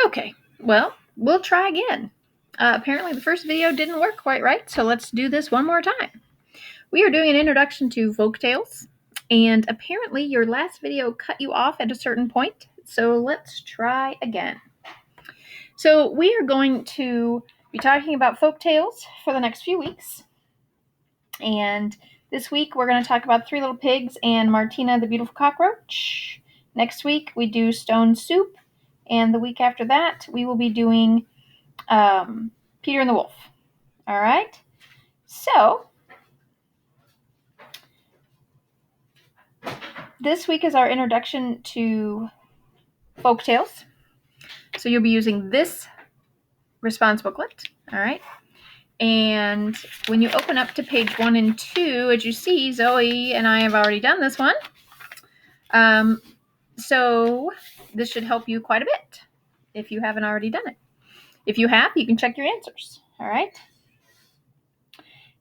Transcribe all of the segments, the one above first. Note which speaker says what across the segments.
Speaker 1: Okay, well, we'll try again. Apparently the first video didn't work quite right, so let's do this one more time. We are doing an introduction to Folktales, and apparently your last video cut you off at a certain point, so let's try again. So we are going to be talking about Folktales for the next few weeks, and this week we're going to talk about Three Little Pigs and Martina the Beautiful Cockroach. Next week we do Stone Soup, and the week after that we will be doing Peter and the Wolf. All right. So this week is our introduction to Folktales. So you'll be using this response booklet. All right. And when you open up to page 1 and 2, as you see, Zoe and I have already done this one. So this should help you quite a bit if you haven't already done it. If you have, you can check your answers. All right.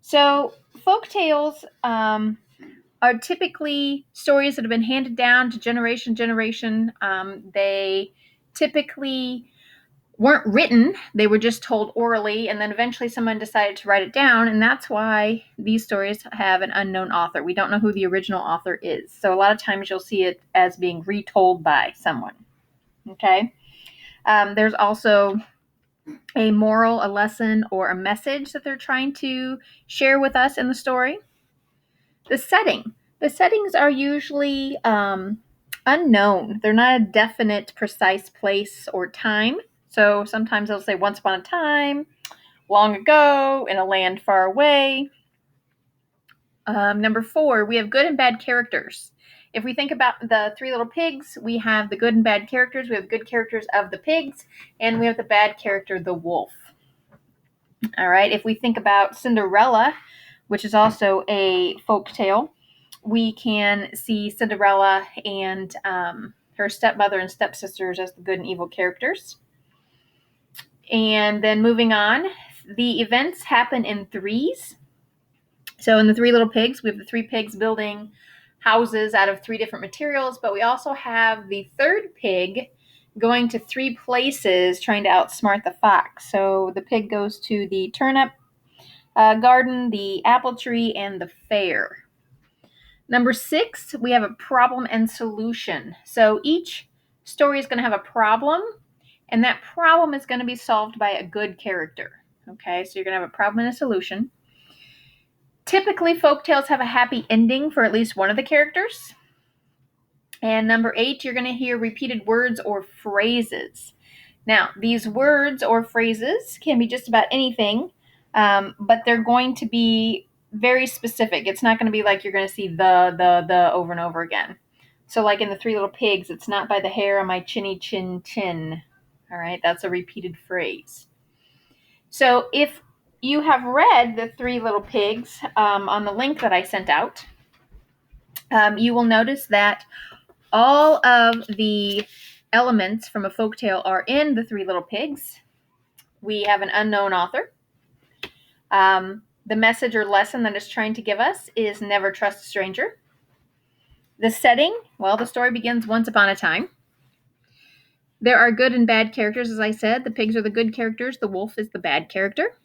Speaker 1: So folktales are typically stories that have been handed down to generation. They typically weren't written. They were just told orally, and then eventually someone decided to write it down, and that's why these stories have an unknown author. We don't know who the original author is. So a lot of times you'll see it as being retold by someone. Okay? There's also a moral, a lesson, or a message that they're trying to share with us in the story. The settings are usually unknown. They're not a definite, precise place or time. So sometimes they'll say once upon a time, long ago, in a land far away. Number 4, we have good and bad characters. If we think about the Three Little Pigs, we have the good and bad characters. We have good characters of the pigs, and we have the bad character, the wolf. All right, if we think about Cinderella, which is also a folk tale, we can see Cinderella and her stepmother and stepsisters as the good and evil characters. And then moving on, the events happen in threes. So in the Three Little Pigs, we have the 3 pigs building houses out of 3 different materials, but we also have the third pig going to 3 places trying to outsmart the fox. So the pig goes to the turnip garden, the apple tree, and the fair. Number 6, we have a problem and solution. So each story is going to have a problem, and that problem is going to be solved by a good character. Okay, so you're going to have a problem and a solution. Typically, folktales have a happy ending for at least one of the characters. And number 8, you're going to hear repeated words or phrases. Now, these words or phrases can be just about anything, but they're going to be very specific. It's not going to be like you're going to see the over and over again. So like in the Three Little Pigs, it's not by the hair on my chinny chin chin. All right, that's a repeated phrase. So if you have read the Three Little Pigs on the link that I sent out, you will notice that all of the elements from a folktale are in the Three Little Pigs. We have an unknown author. The message or lesson that it's trying to give us is never trust a stranger. The setting, well, the story begins once upon a time. There are good and bad characters, as I said. The pigs are the good characters. The wolf is the bad character.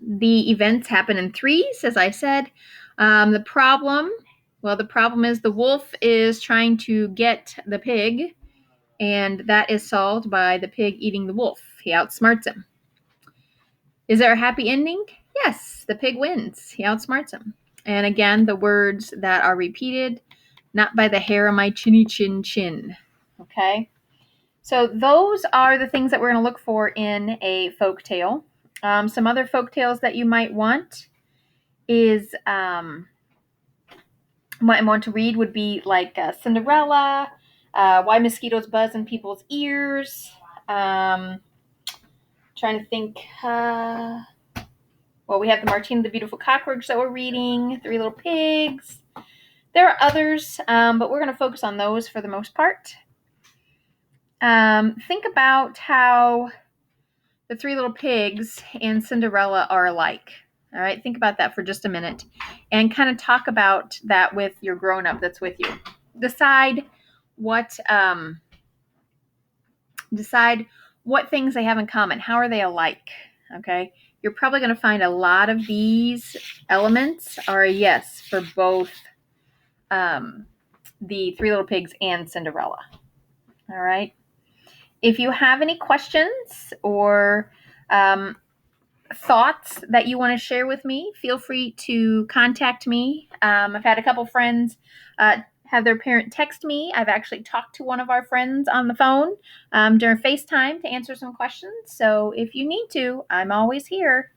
Speaker 1: The events happen in threes, as I said. The problem is the wolf is trying to get the pig, and that is solved by the pig eating the wolf. He outsmarts him. Is there a happy ending? Yes, the pig wins. He outsmarts him. And again, the words that are repeated, not by the hair on my chinny chin chin. Okay? So those are the things that we're going to look for in a folk tale. Some other folk tales that you might want is might want to read would be like Cinderella, Why Mosquitoes Buzz in People's Ears. Trying to think. Well, we have the Martina the Beautiful Cockroach that we're reading, Three Little Pigs. There are others, but we're going to focus on those for the most part. Think about how the Three Little Pigs and Cinderella are alike. All right, think about that for just a minute and kind of talk about that with your grown-up that's with you. Decide what Decide what things they have in common. How are they alike? Okay. You're probably going to find a lot of these elements are a yes for both the Three Little Pigs and Cinderella. All right. If you have any questions or thoughts that you want to share with me, feel free to contact me. I've had a couple friends have their parent text me. I've actually talked to one of our friends on the phone during FaceTime to answer some questions. So if you need to, I'm always here.